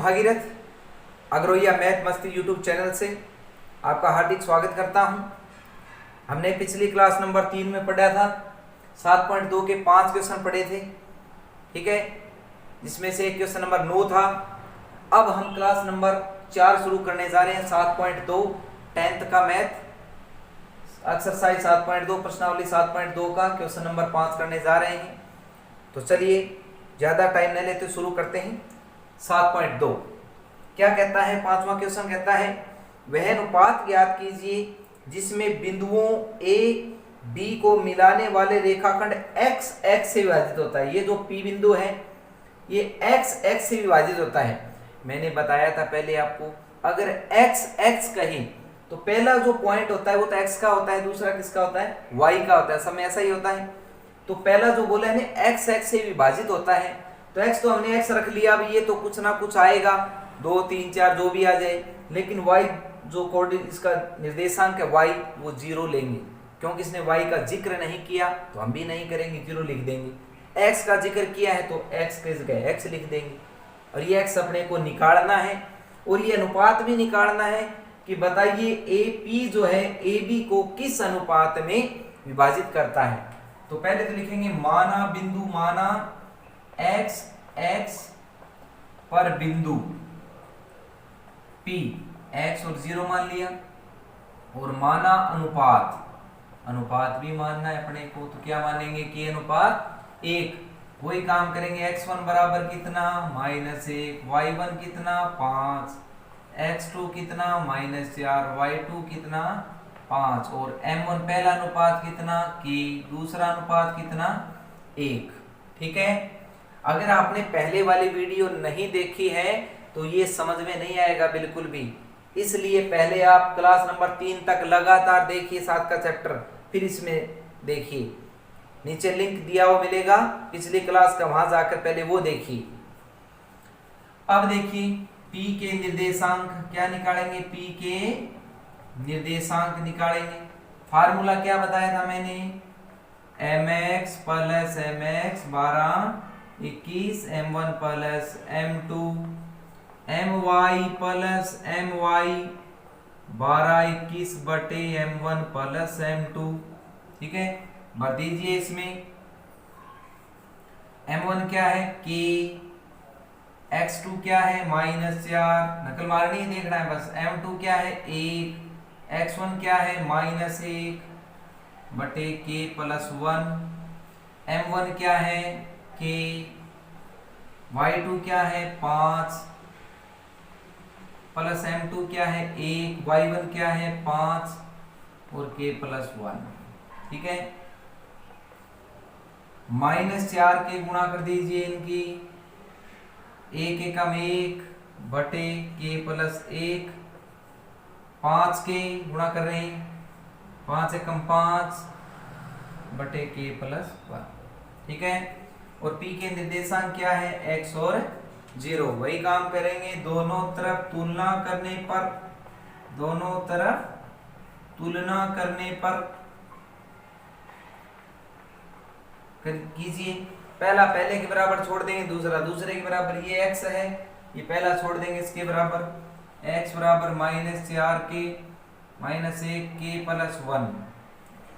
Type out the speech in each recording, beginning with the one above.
Bhagirath अग्रोहिया math मस्ती YouTube channel से आपका हार्दिक स्वागत करता हूं। हमने पिछली क्लास नंबर 3 में पढ़ा था 7.2 के 5 क्वेश्चन पढ़े थे, ठीक है, जिसमें से एक क्वेश्चन नंबर 9 था। अब हम क्लास नंबर 4 शुरू करने जा रहे हैं 7.2 10th का मैथ एक्सरसाइज 7.2 प्रश्नावली 7.2 का क्वेश्चन नंबर 5 करने जा रहे हैं। तो चलिए ज़्यादा टाइम न लेते शुरू करते हैं। 7.2 क्या कहता है? पांचवा क्वेश्चन कहता है वह अनुपात ज्ञात कीजिए जिसमें बिंदुओं ए बी को मिलाने वाले रेखाखंड एक्स एक्स से विभाजित होता है। ये जो पी बिंदु है ये एक्स एक्स से विभाजित होता है। मैंने बताया था पहले आपको, अगर एक्स एक्स कहीं तो पहला जो पॉइंट होता है वो तो एक्स का होता है, दूसरा किसका होता है? वाई का होता है। सब में ऐसा ही होता है। तो पहला जो बोला है एक्स एक्स से विभाजित होता है, तो एक्स तो हमने एक्स रख लिया। अब ये तो कुछ ना कुछ आएगा, 2 3 4 जो भी आ जाए, लेकिन वाई जो कोऑर्डिनेट इसका निर्देशांक है वाई वो 0 लेंगे, क्योंकि इसने वाई का जिक्र नहीं किया तो हम भी नहीं करेंगे, 0 लिख देंगे। एक्स का जिक्र किया है तो एक्स की जगह एक्स लिख देंगे। और ये एक्स अपने को निकालना है और ये अनुपात भी निकालना है कि बताइए ए पी जो है ए बी को किस अनुपात में विभाजित करता है। तो पहले तो लिखेंगे माना बिंदु, माना एक्स एक्स पर बिंदु पी एक्स और 0 मान लिया, और माना अनुपात, अनुपात भी मानना है अपने को। तो क्या मानेंगे कि अनुपात 1। वही काम करेंगे, x1 बराबर कितना -1, y1 कितना 5, x2 कितना -4, y2 कितना 5, और m1 पहला अनुपात कितना k, दूसरा अनुपात कितना 1। ठीक है। अगर आपने पहले वाली वीडियो नहीं देखी है तो ये समझ में नहीं आएगा बिल्कुल भी, इसलिए पहले आप क्लास नंबर 3 तक लगातार देखिए 7 का चैप्टर, फिर इसमें देखिए। नीचे लिंक दिया हुआ मिलेगा पिछली क्लास का, वहां जाकर पहले वो देखिए। अब देखिए P के निर्देशांक क्या निकालेंगे? P के निर्देशांक निकालेंगे। फार्मूला क्या बताया था मैंने? mx plus mx 12 21, m1 plus m2, my plus my 12 21 बटे m1 प्लस m2। ठीक है, भर दीजिए इसमें। m1 क्या है? k, x2 क्या है? -4, नकल मारनी है, देखना है बस। m2 क्या है? 1, x1 क्या है? -1 बटे k प्लस 1, m1 क्या है? k, y2 क्या है? 5 प्लस m2 क्या है? 1, y1 क्या है? 5 और k प्लस 1। ठीक है, -4 के गुणा कर दीजिए इनकी, 1 एकम 1 बटे k प्लस 1, 5 के गुणा कर रहे हैं, 5 एकम 5 बटे k प्लस 1। ठीक है, और p के निर्देशांक क्या है? x और 0। वही काम करेंगे, दोनों तरफ तुलना करने पर, दोनों तरफ तुलना करने पर कीजिए। पहला पहले के बराबर छोड़ देंगे, दूसरा दूसरे के बराबर। ये x है, ये पहला छोड़ देंगे इसके बराबर, x बराबर -4 के -1 k प्लस 1,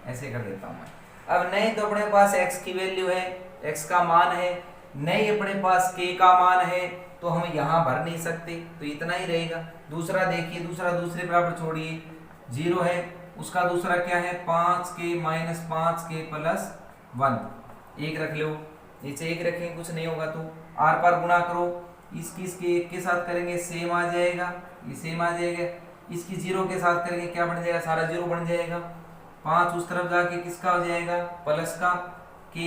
ऐसे कर देता हूं मैं। अब नहीं तो अपने पास x की वैल्यू है, x का मान है, नहीं अपने पास k का मान है, तो हम यहां भर नहीं सकते, तो इतना ही रहेगा। दूसरा देखिए, दूसरा दूसरे बराबर छोड़िए, 0 है, उसका दूसरा क्या है? 5k -5 k प्लस 1, 1 रख लो, नीचे 1 रखेंगे कुछ नहीं होगा, तो आर पार गुणा करो, इसकी इसके 1 के साथ करेंगे सेम आ जाएगा, ये सेम आ जाएगा, इसकी 0 के साथ करेंगे क्या बन जाएगा? सारा 0 बन जाएगा। 5 उस तरफ जाके किसका हो जाएगा? प्लस का, k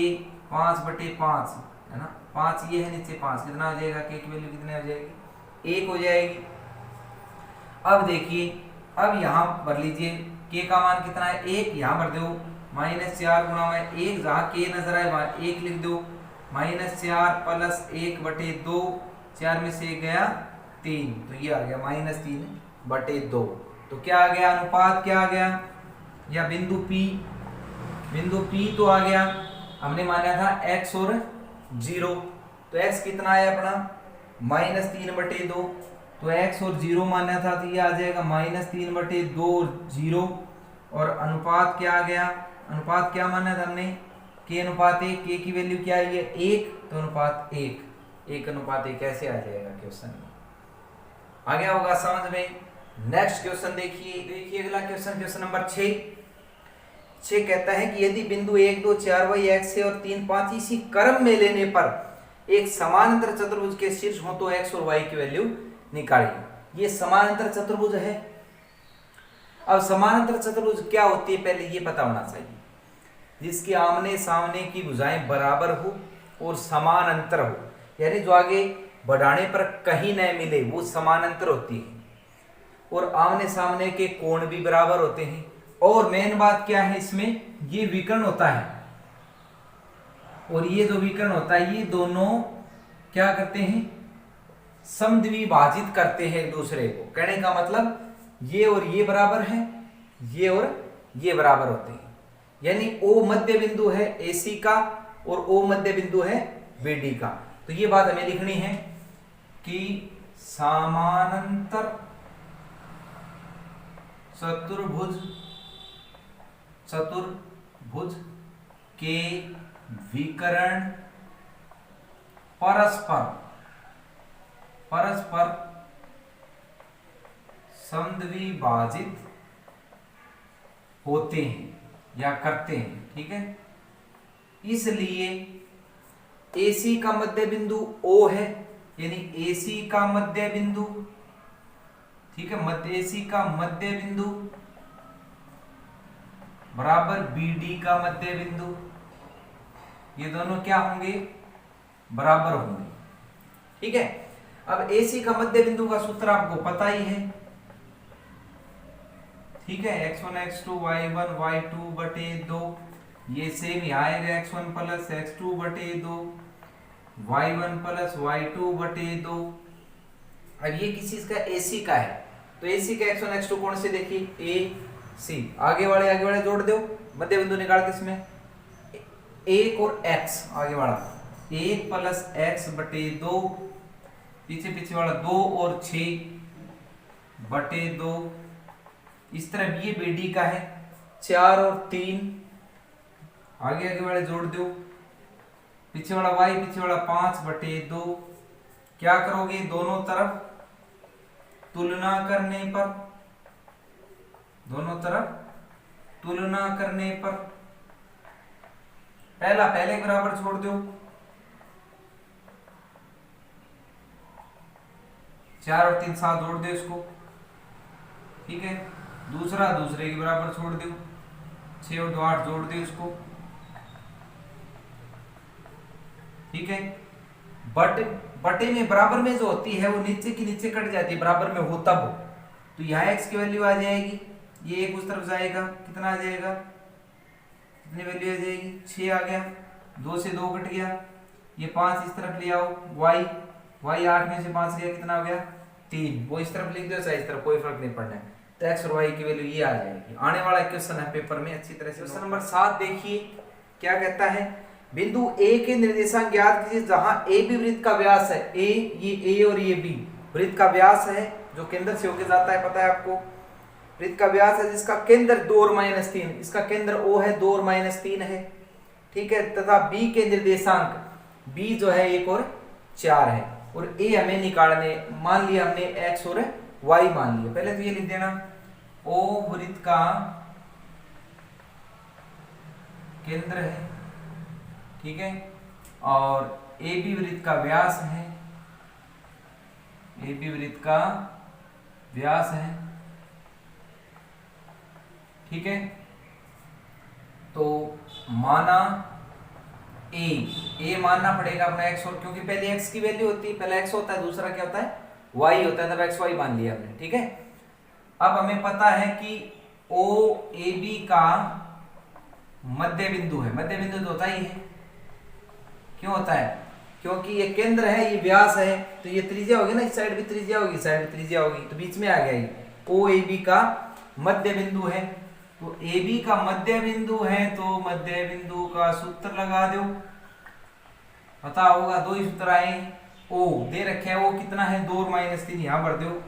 5 बटे 5 है ना, 5 ये है, नीचे 5, कितना हो जाएगा? k की वैल्यू कितने हो जाएगी? 1 हो जाएगी। अब देखिए, अब यहाँ भर लीजिए, k का मान कितना है? 1, यहाँ भर दो, -4 गुणा में 1, जहाँ k नजर आए वहां 1 लिख दो, -4 प्लस 1 बटे 2, 4 में से 1 गया 3, तो ये आ गया -3 बटे 2। तो क्या आ गया? अनुपात क्या आ गया? या बिंदु P, बिंदु P तो आ गया, हमने माना था x और 0, तो x कितना है अपना -3/2, तो x और 0 माना था तो ये आ जाएगा -3/2 और 0, और अनुपात क्या आ गया, अनुपात क्या माना था हमने, k अनुपात 1, k की वैल्यू क्या आई है 1, तो अनुपात 1:1 ऐसे आ जाएगा क्वेश्चन में। आ गया होगा समझ में। नेक्स्ट क्वेश्चन देखिए अगला क्वेश्चन नंबर 6 कहता है कि यदि बिंदु 1 2 4 y x है और 3 5 इसी क्रम में लेने पर एक समानांतर चतुर्भुज के शीर्ष हो तो x और y की वैल्यू निकालिए। ये समानांतर चतुर्भुज है। अब समानांतर चतुर्भुज क्या होती है पहले ये पता होना चाहिए, जिसकी आमने सामने की भुजाएं बराबर हो और समानांतर हो, यानी जो आगे बढ़ाने पर कहीं न मिले वो समानांतर होती है, और आमने सामने के कोण भी बराबर होते हैं, और मेन बात क्या है इसमें, ये विकर्ण होता है, और ये जो विकर्ण होता है ये दोनों क्या करते हैं, समद्विभाजित करते हैं एक दूसरे को। कहने का मतलब ये और ये बराबर है, ये और ये बराबर होते हैं, यानी O मध्य बिंदु है AC का और O मध्य बिंदु है BD का। तो ये बात हमें लिखनी है कि समानांतर चतुर्भुज के विकर्ण परस्पर समद्विभाजित होते हैं या करते हैं, ठीक है। इसलिए AC का मध्य बिंदु O है, यानी AC का मध्य बिंदु, ठीक है, AC का मध्य बिंदु बराबर BD का मध्य बिंदु, ये दोनों क्या होंगे, बराबर होंगे, ठीक है। अब AC का मध्य बिंदु का सूत्र आपको पता ही है, ठीक है, x1 x2 y1 y2 बटे 2, ये सेम यहाँ आएगा x1 प्लस x2 बटे 2 y1 प्लस y2 बटे 2। अब ये किसी का AC का है, तो AC का x1 x2 कौन से देखिए AC, आगे वाले जोड़ दो, मध्य बिंदु निकाल के इसमें 1 और x, आगे वाला 1 प्लस x बटे 2, पीछे वाला 2 और 6 बटे 2, इस तरफ ये BD का है 4 और 3, आगे वाले जोड़ दो, पीछे वाला y, पीछे वाला 5 बटे 2। क्या करोगे, दोनों तरफ तुलना करने पर पहला पहले बराबर छोड़ दो, 4 और 3 7 जोड़ दो इसको, ठीक है। दूसरा दूसरे के बराबर छोड़ दो, 6 और 2 8 जोड़ दो इसको, ठीक है। बटे में बराबर में जो होती है वो नीचे की नीचे कट जाती है, बराबर में हो तब, तो यहाँ x की वैल्यू आ जाएगी, ये एक उस तरफ जाएगा, कितना आ जाएगा, कितनी वैल्यू आ जाएगी 6 आ गया, 2 से 2 कट गया, ये 5 इस तरफ ले आओ, y 8 में से 5 गया, कितना हो गया 3, वो इस तरफ लिख दो चाहे इस तरफ, कोई फर्क नहीं पड़ना है। तो x और y की वैल्यू ये आ जाएगी। आने वाला क्वेश्चन है पेपर में अच्छी तरह से। क्वेश्चन नंबर 7 देखिए क्या कहता है, बिंदु A के निर्देशांक ज्ञात कीजिए जहां AB वृत्त का व्यास है, ये A और ये B वृत्त का व्यास है जो केंद्र से होके जाता है, पता है आपको, वृत्त का व्यास है जिसका केंद्र 2 और -3, इसका केंद्र O है 2 और -3 है, ठीक है, तथा B के निर्देशांक B जो है 1 और 4 है, और A हमें निकालने, मान लिया हमने x और y मान लिया। पहले तो ये लिख देना, O वृत्त का केंद्र है, ठीक है, और AB वृत्त का व्यास है, AB वृत्त का व्यास है, ठीक है। तो माना A मानना पड़ेगा अपना x, और क्योंकि पहले x की वैल्यू होती है, पहला x होता है, दूसरा क्या होता है y होता है, तब x y मान लिया हमने, ठीक है। अब हमें पता है कि OAB का मध्य बिंदु है, मध्य बिंदु तो होता ही है, क्यों होता है, क्योंकि ये केंद्र है, ये व्यास है, तो ये त्रिज्या होगी ना, इस साइड भी त्रिज्या होगी, इस साइड भी त्रिज्या होगी, तो बीच में आ गया ये OAB का मध्य बिंदु है। तो AB का मध्य बिंदु है, तो मध्य बिंदु का सूत्र लगा दो, पता होगा, दो ही सूत्र आए, ओ दे रखे है, वो कितना है 2 और -3, यहाँ भर दो।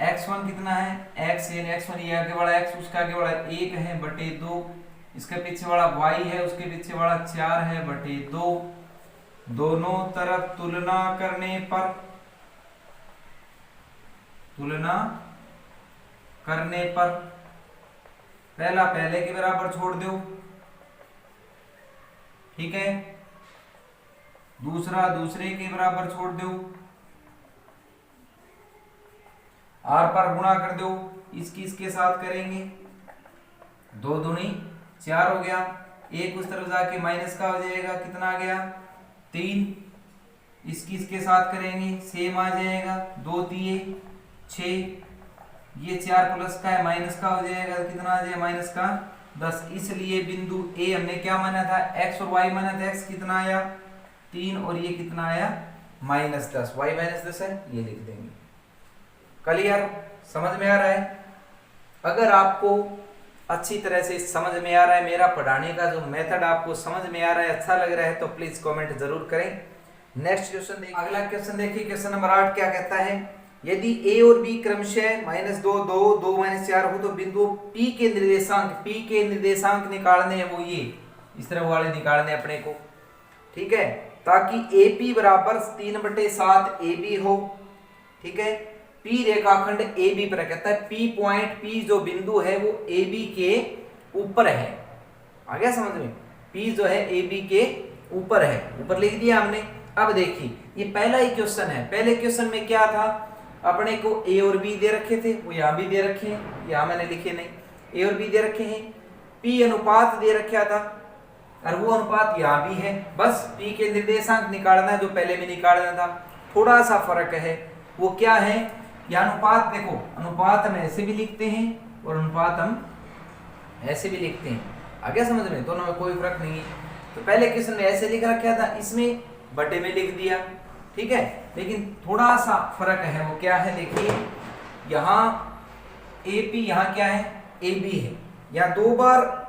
x1 कितना है x, यानी x1 ये आगे वाला x, उसका आगे वाला 1 है बटे 2, इसके पीछे वाला y है, उसके पीछे वाला 4 है बटे 2। दोनों तरफ तुलना करने पर पहला पहले के बराबर छोड़ दो, ठीक है, दूसरा दूसरे के बराबर छोड़ दो, आर पर गुणा कर दो, इसके साथ करेंगे, 2 दूनी 4 हो गया, एक उस तरफ जाके माइनस का हो जाएगा, कितना आ गया 3, इसके साथ करेंगे सेम आ जाएगा, 2 3 6, ये 4 प्लस का है माइनस का हो जाएगा, कितना आ जाएगा माइनस का 10। इसलिए बिंदु ए हमने क्या माना था x और y माना था, x कितना आया 3 और ये कितना आया -10, y -10 है, ये लिख देंगे। क्लियर, समझ में आ रहा है? अगर आपको अच्छी तरह से समझ में आ रहा है, मेरा पढ़ाने का जो मेथड आपको समझ में आ रहा है, अच्छा लग रहा है, तो प्लीज कमेंट जरूर करें। नेक्स्ट क्वेश्चन देखिए, अगला क्वेश्चन देखिए, क्वेश्चन नंबर 8 क्या कहता है, यदि a और b क्रमशः -2 2 2 -4 हो तो बिंदु p के निर्देशांक निकालने हैं, वो ये इस तरह वाले निकालने अपने को, ठीक है, ताकि AP बराबर 3/7 AB हो, ठीक है। P रेखाखंड AB पर कहता है P पॉइंट, P जो बिंदु है वो AB के ऊपर है, आ गया समझ में, P जो है AB के ऊपर है, ऊपर लिख दिया हमने। अब देखिए ये पहला ही क्वेश्चन है, पहले क्वेश्चन में क्या था, अपने को A और B दे रखे थे, वो यहाँ भी दे रखे हैं, यहाँ मैंने लिखे नहीं, A और B दे रखे हैं, P अनुपात दे रखा था और वो अनुपात यहाँ भी है, बस P के निर्देशांक निकालना जो पहले में निकालना था, थोड़ा सा फर्क है, वो क्या है, यह अनुपात देखो, अनुपात हम ऐसे भी लिखते हैं और अनुपात हम ऐसे भी लिखते हैं, आ गया समझ में, दोनों में कोई फर्क नहीं है। तो पहले क्वेश्चन में ऐसे लिख रखा था, इसमें बटे में लिख दिया, ठीक है, लेकिन थोड़ा सा फर्क है, वो क्या है देखिए, यहाँ AP यहाँ क्या है AB है, यहाँ 2 बार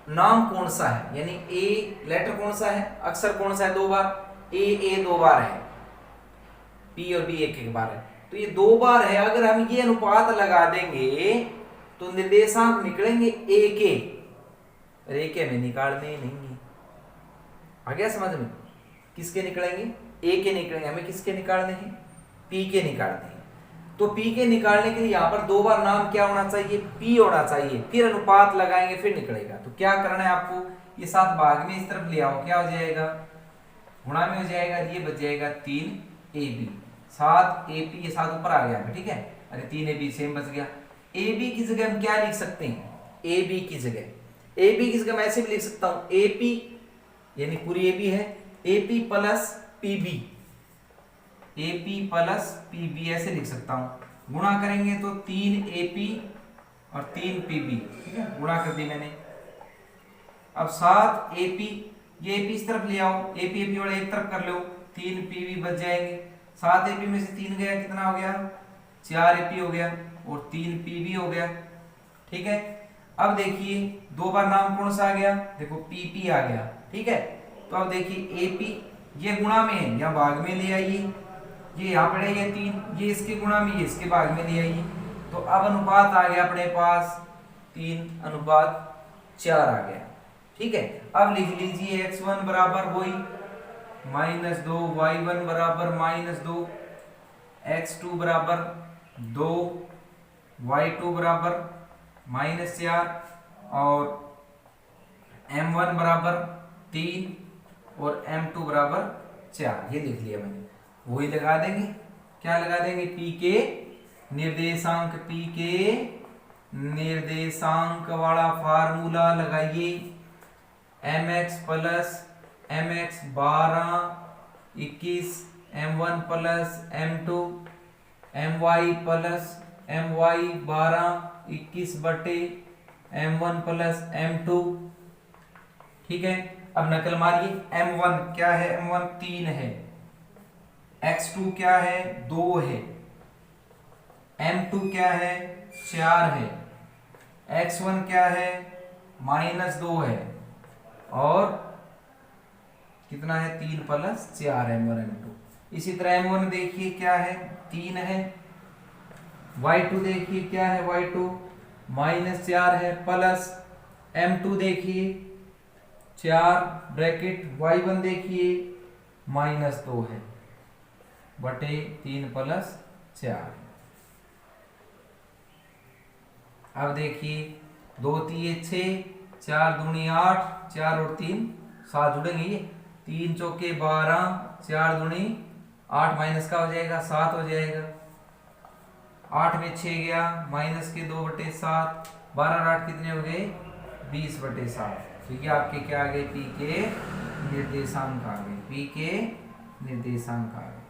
नाम कौन सा है, यानी A लेटर कौन सा है, अक्षर कौन सा है 2 बार, A 2 बार है, P और B एक बार है, तो ये 2 बार है। अगर हम ये अनुपात लगा देंगे तो निर्देशांक निकलेंगे A के, रेखे में निकालने नहीं है, आ गया समझ में, किसके निकलेंगे A के निकलेंगे, हमें किसके निकालने हैं P के निकालने हैं। तो P के निकालने के लिए यहाँ पर 2 बार नाम क्या होना चाहिए, P होना चाहिए, फिर अनुपात लगाएंगे फिर निकलेगा। तो क्या करना है आपको, ये 7 भाग में इस तरफ ले आओ, क्या हो जाएगा गुणा में हो जाएगा, ये बच जाएगा 3AB, 7AP, ये 7 ऊपर आ गया, ठीक है, अरे 3AB सेम बच गया। AB की जगह हम क्या लिख सकते हैं, AB की जगह मैं ऐसे भी लिख सकता हूं, AP यानी पूरी AB है, AP प्लस PB ऐसे लिख सकता हूं, गुणा करेंगे तो 3AP और 3PB, ठीक है, गुणा कर दी मैंने। अब 7AP, ये AP इस तरफ ले आओ, AP वाला एक तरफ कर लो, 3PB बच जाएंगे, 7AP में से 3 गया, कितना हो गया 4AP हो गया और 3PB हो गया, ठीक है। अब देखिए 2 बार नाम कौन सा आ गया, देखो PP आ गया, ठीक है। तो अब देखिए AP ये गुणा में है, यहाँ भाग में ले आइए, ये यहाँ पड़े ये 3, ये इसके गुणा में, ये इसके भाग में ले आइए, तो अब अनुपात आ गया अपने पास 3:4 आ गया, ठीक है। अब लिख लीजिए x1 बराबर वही -2, y1 बराबर -2, x2 बराबर 2, y2 बराबर -4 और m1 बराबर 3 और m2 बराबर 4, ये लिख लिया मैंने। वही लगा देंगे, क्या लगा देंगे, P के निर्देशांक वाला फार्मूला लगाइए, mx plus mx 12 21, m1 plus m2, my plus my 12 21 बटे m1 प्लस m2, ठीक है। अब नकल मारिए, m1 क्या है, m1 3 है, x2 क्या है 2 है, m2 क्या है 4 है, x1 क्या है -2 है और कितना है 3 प्लस 4 m1 m2। इसी तरह m1 देखिए क्या है 3 है, y2 देखिए क्या है y2 माइनस 4 है, प्लस m2 देखिए 4 ब्रैकेट y1 देखिए माइनस 2 है बटे 3 प्लस 4। अब देखिए 2 3 6, 4 दूनी 8, 4 और 3 7 जुड़ेंगे, ये 3 चौके 12, 4 दूनी 8 माइनस का हो जाएगा 7 हो जाएगा, 8 में 6 गया माइनस के 2 बटे 7, 12 और 8 कितने हो गए 20 बटे 7। तो ये आपके क्या आ गए पी के निर्देशांक आ गए, पी के निर्देशांक आ गए।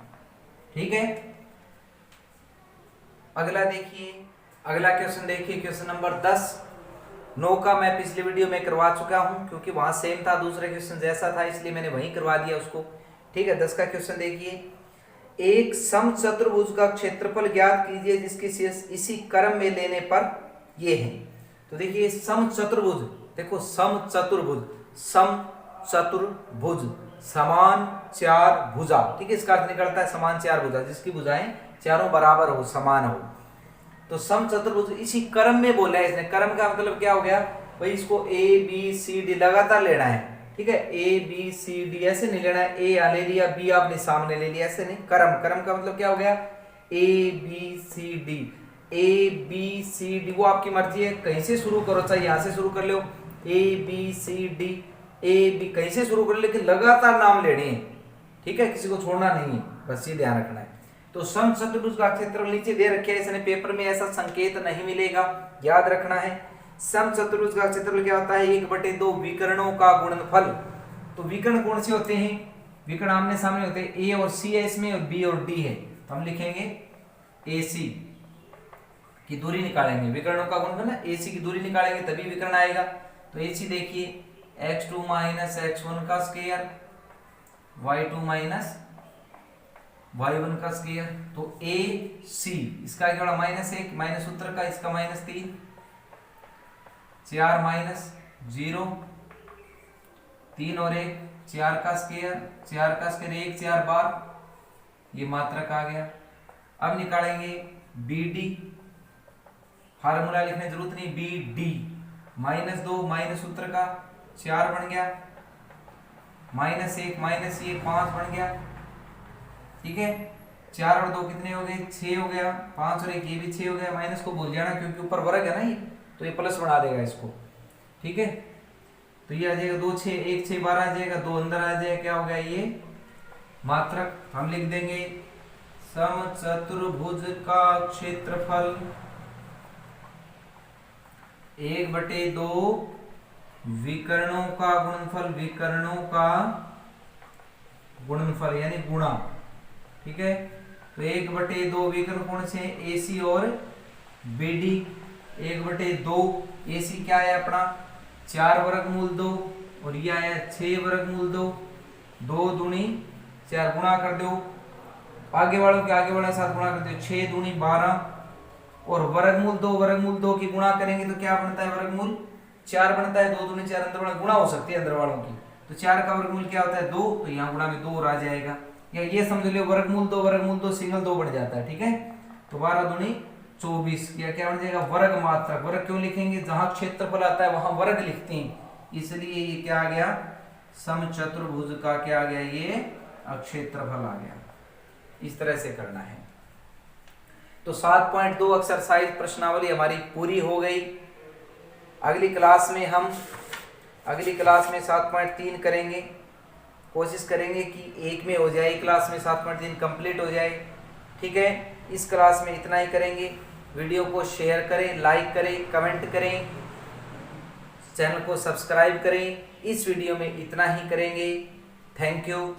ठीक है, अगला देखिए, अगला क्वेश्चन देखिए, क्वेश्चन नंबर 10। 9 का मैं पिछले वीडियो में करवा चुका हूं क्योंकि वहां सेम था, दूसरे क्वेश्चन जैसा था इसलिए मैंने वहीं करवा दिया उसको। ठीक है, 10 का क्वेश्चन देखिए, एक समचतुर्भुज का क्षेत्रफल ज्ञात कीजिए जिसकी शेष इसी क्रम में लेने पर ये है। तो देखिए समचतुर्भुज, देखो समचतुर्भुज, समचतुर्भुज समान 4 भुजा। ठीक है, इसका अर्थ निकलता है समान 4 भुजा, जिसकी भुजाएं चारों बराबर हो, समान हो। तो समचतुर्भुज इसी क्रम में बोला है इसने। क्रम का मतलब क्या हो गया भाई, इसको ए बी सी डी लगातार लेना है। ठीक है, ए बी सी डी ऐसे नहीं लेना है, ए यहाँ ले लिया, बी आपने सामने ले लिया, ऐसे नहीं। क्रम का मतलब क्या हो गया, A B C D, A B C D, वो आपकी मर्जी है, कहीं से शुरू करो, चाहे यहाँ से शुरू कर लो, A B C D, A B कहीं से शुरू करो, लेकिन लगातार नाम लेने हैं। ठीक है, किसी को छोड़ना नहीं है, बस ये ध्यान रखना है। तो समचतुर्भुज का क्षेत्रफल नीचे दे रखे है, इसने पेपर में ऐसा संकेत नहीं मिलेगा, याद रखना है। समचतुर्भुज का क्षेत्रफल क्या होता है, 1/2 विकर्णों का गुणनफल। तो विकर्ण कौन से होते हैं, विकर्ण आमने सामने होते हैं, ए और सी है इसमें और बी और डी है, तो हम लिखेंगे ए सी की दूरी निकालेंगे, विकर्णों का गुणनफल ना, ए सी की दूरी निकालेंगे तभी विकर्ण आएगा। तो ए सी देखिए x2 माइनस x1 का स्क्वायर, y2 माइनस y1 का स्क्वायर। तो ए सी इसका क्या होगा -1 माइनस उत्तर का, इसका -3, 4 माइनस 0, 3 और 1 4 का स्क्वायर, 4 का स्क्वायर 1 4 बार, ये मात्रक आ गया। अब निकालेंगे बी डी, फार्मूला लिखने जरूरत नहीं, बी डी -2 माइनस उत्तर का 4 बन गया, -1 माइनस ये 5 बन गया। ठीक है, 4 और 2 कितने हो गए 6 हो गया, 5 और 1 ये भी 6 हो गया। माइनस को भूल जाना क्योंकि ऊपर वर्ग है ना ये, तो ये प्लस बना देगा इसको। ठीक है, तो ये आ जाएगा 2 6 1 6 12 आ जाएगा, 2 अंदर आ जाएगा, क्या हो गया ये मात्रक। हम लिख देंगे समचतुर्भुज का क्षेत्रफल 1/2 विकर्णों का गुणनफल, विकर्णों का गुणनफल यानी गुणा। ठीक है, तो 1/2 विकर्ण कौन से हैं, AC और BD। 1/2 AC क्या है अपना 4 वर्गमूल 2 और ये आया 6 वर्गमूल 2, 2 दूनी 4 गुणा कर दो, आगे वालों के आगे वाले साथ गुणा कर दो, 6 दूनी 12 और वर्गमूल 2 की गुणा करेंगे तो क्या बनता है, वर्गमूल 4 बनता है, 2 दूनी 4 अंदर वाले गुणा हो सकती है अंदर वालों की, तो 4 का वर्गमूल क्या होता है 2, तो यहाँ गुणा में 2 और आ जाएगा, या ये समझ लो वर्गमूल 2 सिंगल 2 बन जाता है। ठीक है, तो 12 दूनी 24, या क्या बन जाएगा वर्ग मात्रक। वर्ग क्यों लिखेंगे, जहां क्षेत्रफल आता है वहां वर्ग लिखते हैं, इसलिए ये क्या आ गया समचतुर्भुज का क्या आ गया, ये क्षेत्रफल आ गया। इस तरह से करना है। तो 7.2 एक्सरसाइज प्रश्नावली हमारी पूरी हो गई। अगली क्लास में 7.3 करेंगे, कोशिश करेंगे कि एक में हो जाए, क्लास में 7.3 कंप्लीट हो जाए। ठीक है, इस क्लास में इतना ही करेंगे। वीडियो को शेयर करें, लाइक करें, कमेंट करें, चैनल को सब्सक्राइब करें। इस वीडियो में इतना ही करेंगे। Thank you.